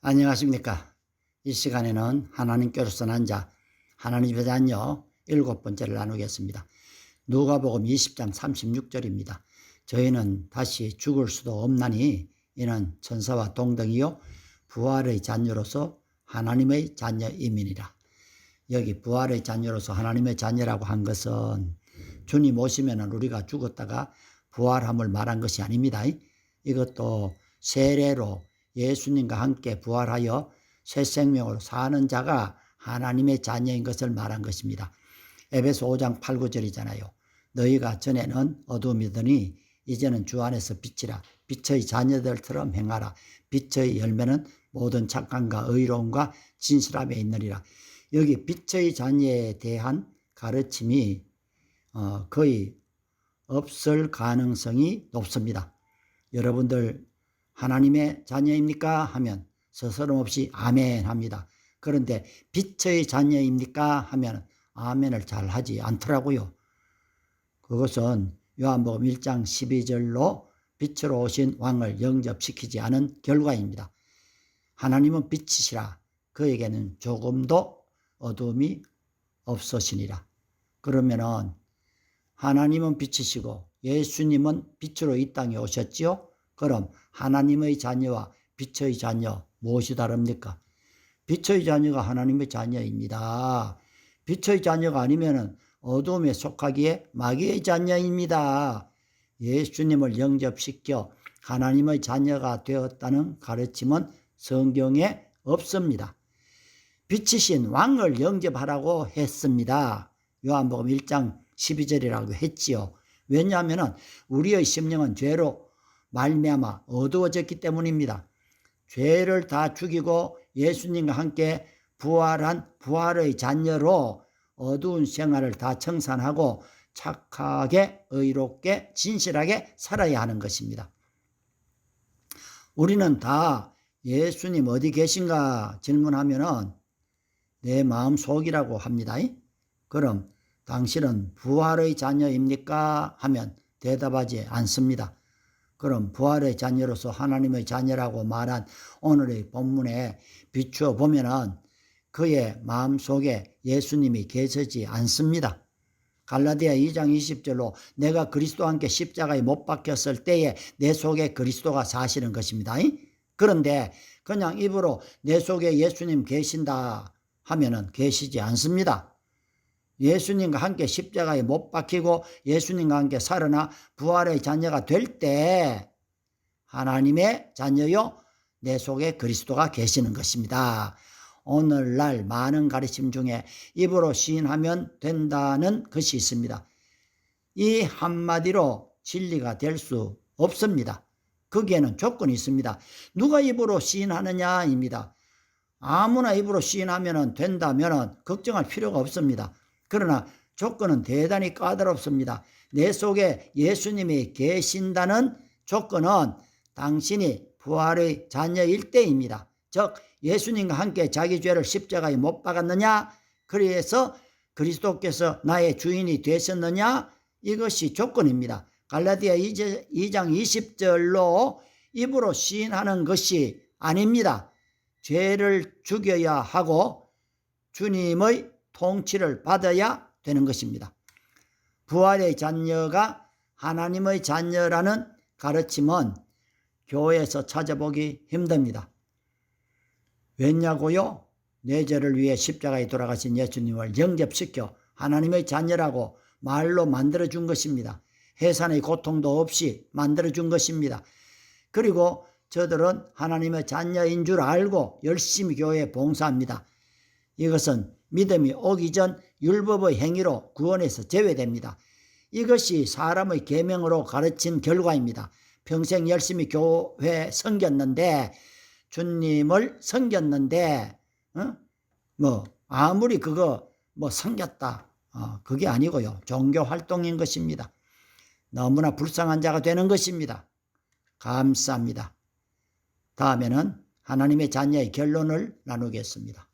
안녕하십니까. 이 시간에는 하나님께로서 난 자, 하나님의 자녀 7번째를 나누겠습니다. 누가복음 20장 36절입니다. 저희는 다시 죽을 수도 없나니 이는 천사와 동등이요 부활의 자녀로서 하나님의 자녀임이니라. 여기 부활의 자녀로서 하나님의 자녀라고 한 것은 주님 오시면 우리가 죽었다가 부활함을 말한 것이 아닙니다. 이것도 세례로 예수님과 함께 부활하여 새 생명으로 사는 자가 하나님의 자녀인 것을 말한 것입니다. 에베소 5장 8, 9절이잖아요. 너희가 전에는 어두움이더니 이제는 주 안에서 빛이라. 빛의 자녀들처럼 행하라. 빛의 열매는 모든 착함과 의로움과 진실함에 있느니라. 여기 빛의 자녀에 대한 가르침이 거의 없을 가능성이 높습니다. 여러분들 하나님의 자녀입니까? 하면 서스럼없이 아멘 합니다. 그런데 빛의 자녀입니까? 하면 아멘을 잘 하지 않더라고요. 그것은 요한복음 1장 12절로 빛으로 오신 왕을 영접시키지 않은 결과입니다. 하나님은 빛이시라. 그에게는 조금도 어두움이 없으시니라. 그러면은 하나님은 빛이시고 예수님은 빛으로 이 땅에 오셨지요? 그럼 하나님의 자녀와 빛의 자녀 무엇이 다릅니까? 빛의 자녀가 하나님의 자녀입니다. 빛의 자녀가 아니면 어둠에 속하기에 마귀의 자녀입니다. 예수님을 영접시켜 하나님의 자녀가 되었다는 가르침은 성경에 없습니다. 빛이신 왕을 영접하라고 했습니다. 요한복음 1장 12절이라고 했지요. 왜냐하면 우리의 심령은 죄로 말미암아 어두워졌기 때문입니다. 죄를 다 죽이고 예수님과 함께 부활한 부활의 자녀로 어두운 생활을 다 청산하고 착하게 의롭게 진실하게 살아야 하는 것입니다. 우리는 다 예수님 어디 계신가 질문하면은 내 마음속이라고 합니다. 그럼 당신은 부활의 자녀입니까? 하면 대답하지 않습니다. 그럼 부활의 자녀로서 하나님의 자녀라고 말한 오늘의 본문에 비추어 보면은 그의 마음속에 예수님이 계시지 않습니다. 갈라디아 2장 20절로 내가 그리스도와 함께 십자가에 못 박혔을 때에 내 속에 그리스도가 사시는 것입니다. 그런데 그냥 입으로 내 속에 예수님 계신다 하면은 계시지 않습니다. 예수님과 함께 십자가에 못 박히고 예수님과 함께 살아나 부활의 자녀가 될 때 하나님의 자녀요 내 속에 그리스도가 계시는 것입니다. 오늘날 많은 가르침 중에 입으로 시인하면 된다는 것이 있습니다. 이 한마디로 진리가 될 수 없습니다. 거기에는 조건이 있습니다. 누가 입으로 시인하느냐입니다. 아무나 입으로 시인하면 된다면 걱정할 필요가 없습니다. 그러나 조건은 대단히 까다롭습니다. 내 속에 예수님이 계신다는 조건은 당신이 부활의 자녀일 때입니다. 즉 예수님과 함께 자기 죄를 십자가에 못 박았느냐? 그래서 그리스도께서 나의 주인이 되셨느냐? 이것이 조건입니다. 갈라디아 2장 20절로 입으로 시인하는 것이 아닙니다. 죄를 죽여야 하고 주님의 통치를 받아야 되는 것입니다. 부활의 자녀가 하나님의 자녀라는 가르침은 교회에서 찾아보기 힘듭니다. 왜냐고요? 내 죄를 위해 십자가에 돌아가신 예수님을 영접시켜 하나님의 자녀라고 말로 만들어준 것입니다. 해산의 고통도 없이 만들어준 것입니다. 그리고 저들은 하나님의 자녀인 줄 알고 열심히 교회에 봉사합니다. 이것은 믿음이 오기 전 율법의 행위로 구원에서 제외됩니다. 이것이 사람의 계명으로 가르친 결과입니다. 평생 열심히 교회 섬겼는데 주님을 섬겼는데 아무리 그거 섬겼다 그게 아니고요. 종교 활동인 것입니다. 너무나 불쌍한 자가 되는 것입니다. 감사합니다. 다음에는 하나님의 자녀의 결론을 나누겠습니다.